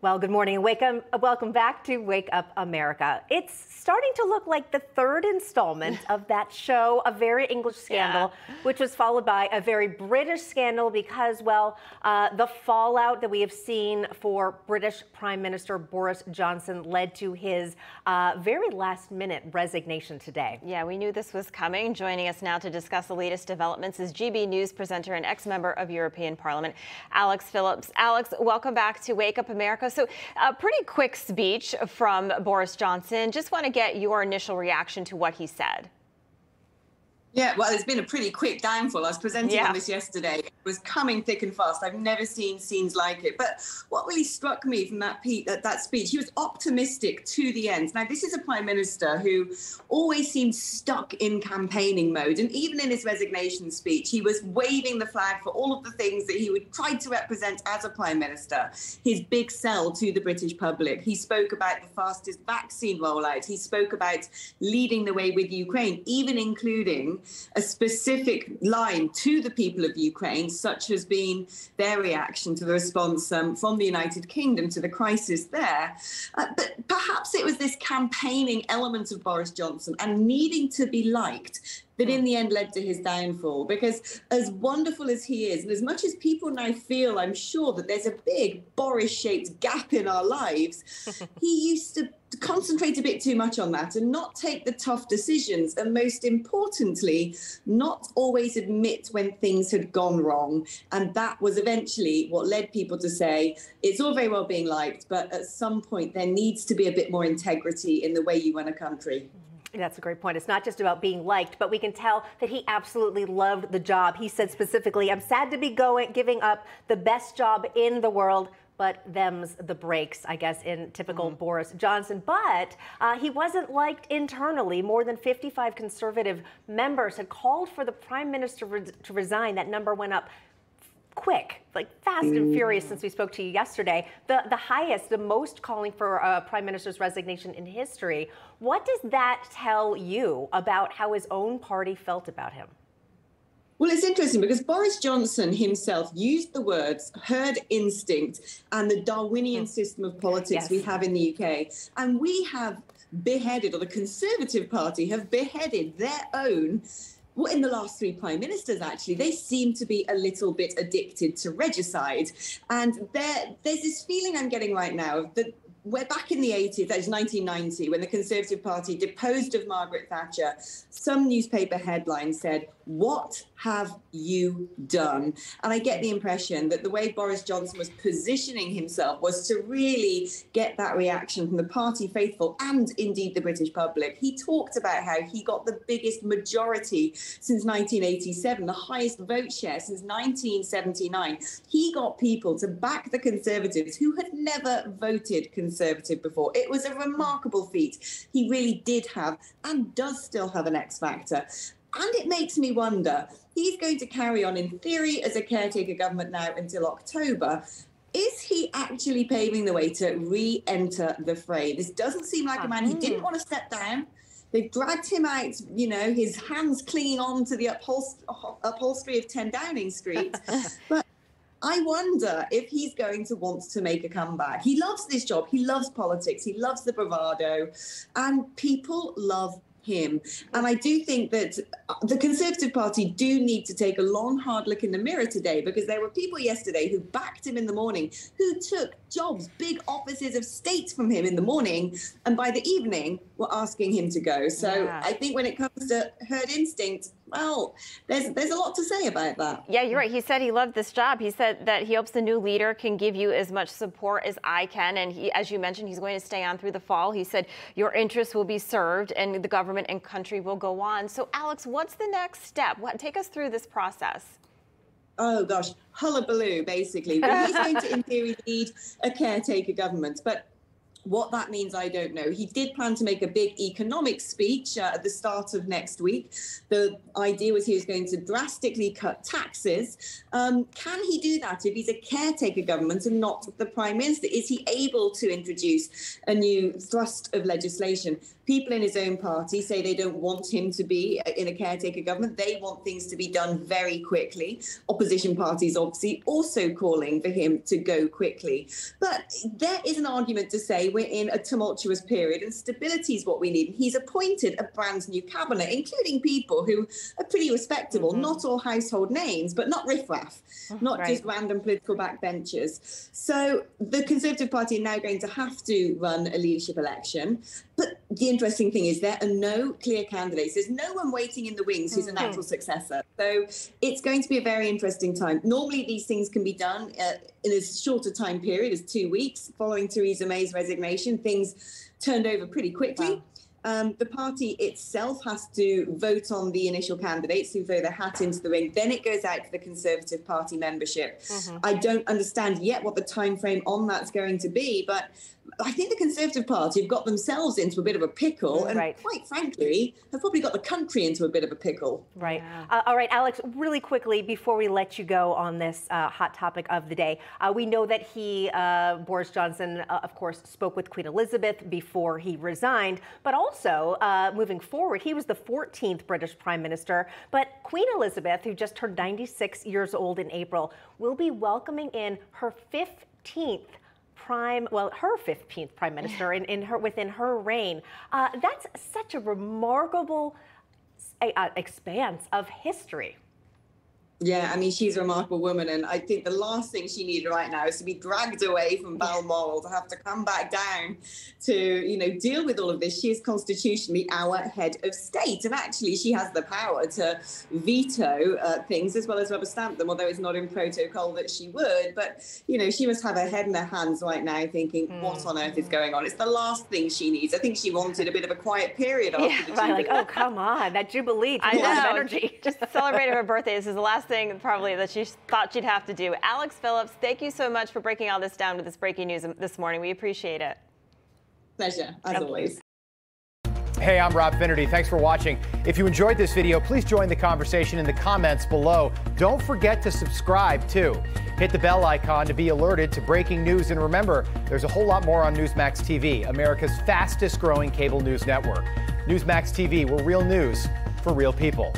Well, good morning and welcome back to Wake Up America. It's starting to look like the third installment of that show, A Very English Scandal, which was followed by a very British scandal because, well, the fallout that we have seen for British Prime Minister Boris Johnson led to his very last-minute resignation today. Yeah, we knew this was coming. Joining us now to discuss the latest developments is GB News presenter and ex-member of European Parliament, Alex Phillips. Alex, welcome back to Wake Up America. So a pretty quick speech from Boris Johnson. Just want to get your initial reaction to what he said. Yeah, well, it's been a pretty quick downfall. I was presenting on this yesterday. It was coming thick and fast. I've never seen scenes like it. But what really struck me from that speech, he was optimistic to the end. Now, this is a prime minister who always seemed stuck in campaigning mode. And even in his resignation speech, he was waving the flag for all of the things that he would try to represent as a prime minister. His big sell to the British public. He spoke about the fastest vaccine rollout. He spoke about leading the way with Ukraine, even including a specific line to the people of Ukraine, such as being their reaction to the response from the United Kingdom to the crisis there. But perhaps it was this campaigning element of Boris Johnson and needing to be liked that in the end led to his downfall. Because as wonderful as he is, and as much as people now feel, I'm sure, that there's a big Boris-shaped gap in our lives, he used to concentrate a bit too much on that and not take the tough decisions, and most importantly, not always admit when things had gone wrong. And that was eventually what led people to say, it's all very well being liked, but at some point there needs to be a bit more integrity in the way you run a country. That's a great point. It's not just about being liked, but we can tell that he absolutely loved the job. He said specifically, I'm sad to be giving up the best job in the world, but them's the breaks, I guess, in typical Boris Johnson. But he wasn't liked internally. More than 55 conservative members had called for the prime minister to resign. That number went up quick, like fast and furious since we spoke to you yesterday. The highest, the most calling for a prime minister's resignation in history. What does that tell you about how his own party felt about him? Well, it's interesting because Boris Johnson himself used the words herd instinct and the Darwinian system of politics we have in the UK. And we have beheaded, or the Conservative Party have beheaded their own. Well, in the last three prime ministers, actually, they seem to be a little bit addicted to regicide. And there's this feeling I'm getting right now that we're back in the 80s, that was 1990, when the Conservative Party deposed of Margaret Thatcher. Some newspaper headline said, "What have you done?" And I get the impression that the way Boris Johnson was positioning himself was to really get that reaction from the party faithful and indeed the British public. He talked about how he got the biggest majority since 1987, the highest vote share since 1979. He got people to back the Conservatives who had never voted Conservative before. It was a remarkable feat. He really did have and does still have an X factor. And it makes me wonder, he's going to carry on in theory as a caretaker government now until October. Is he actually paving the way to re-enter the fray? This doesn't seem like a man. He didn't want to step down. They've dragged him out, you know, his hands clinging on to the upholstery of 10 Downing Street. But I wonder if he's going to want to make a comeback. He loves this job. He loves politics. He loves the bravado. And people love him. And I do think that the Conservative Party do need to take a long, hard look in the mirror today, because there were people yesterday who backed him in the morning, who took jobs, big offices of state from him in the morning, and by the evening were asking him to go. So I think when it comes to herd instinct, well, there's a lot to say about that. Yeah, you're right. He said he loved this job. He said that he hopes the new leader can give you as much support as I can. And he, as you mentioned, he's going to stay on through the fall. He said your interests will be served and the government and country will go on. So, Alex, what's the next step? Take us through this process. Oh, gosh, hullabaloo, basically. Well, he's going to, in theory, lead a caretaker government. But What that means, I don't know. He did plan to make a big economic speech at the start of next week. The idea was he was going to drastically cut taxes. Can he do that if he's a caretaker government and not the Prime Minister? Is he able to introduce a new thrust of legislation? People in his own party say they don't want him to be in a caretaker government. They want things to be done very quickly. Opposition parties obviously also calling for him to go quickly. But there is an argument to say we're in a tumultuous period and stability is what we need. He's appointed a brand new cabinet, including people who are pretty respectable, not all household names, but not riffraff, not just random political backbenchers. So the Conservative Party are now going to have to run a leadership election. But the interesting thing is there are no clear candidates. There's no one waiting in the wings who's a natural successor. So it's going to be a very interesting time. Normally, these things can be done in as short a time period as 2 weeks. Following Theresa May's resignation, things turned over pretty quickly. Wow. The party itself has to vote on the initial candidates who throw their hat into the ring. Then it goes out to the Conservative Party membership. I don't understand yet what the time frame on that's going to be, but I think the Conservative Party have got themselves into a bit of a pickle and quite frankly, have probably got the country into a bit of a pickle. Right. Yeah. All right, Alex, really quickly before we let you go on this hot topic of the day, we know that Boris Johnson, of course, spoke with Queen Elizabeth before he resigned, but also moving forward, he was the 14th British Prime Minister. But Queen Elizabeth, who just turned 96 years old in April, will be welcoming in her 15th her 15th Prime Minister within her reign. That's such a remarkable expanse of history. Yeah, I mean, she's a remarkable woman, and I think the last thing she needed right now is to be dragged away from Balmoral, to have to come back down to, deal with all of this. She is constitutionally our head of state, and actually she has the power to veto things as well as rubber stamp them, although it's not in protocol that she would. But, she must have her head in her hands right now thinking, what on earth is going on? It's the last thing she needs. I think she wanted a bit of a quiet period after the Jubilee. Like, oh, come on, that Jubilee, a lot of energy. Just celebrated her birthday. This is the last thing probably that she thought she'd have to do. Alex Phillips, thank you so much for breaking all this down with this breaking news this morning. We appreciate it. Pleasure, as always. Hey, I'm Rob Finnerty. Thanks for watching. If you enjoyed this video, please join the conversation in the comments below. Don't forget to subscribe, too. Hit the bell icon to be alerted to breaking news. And remember, there's a whole lot more on Newsmax TV, America's fastest growing cable news network. Newsmax TV, we're real news for real people.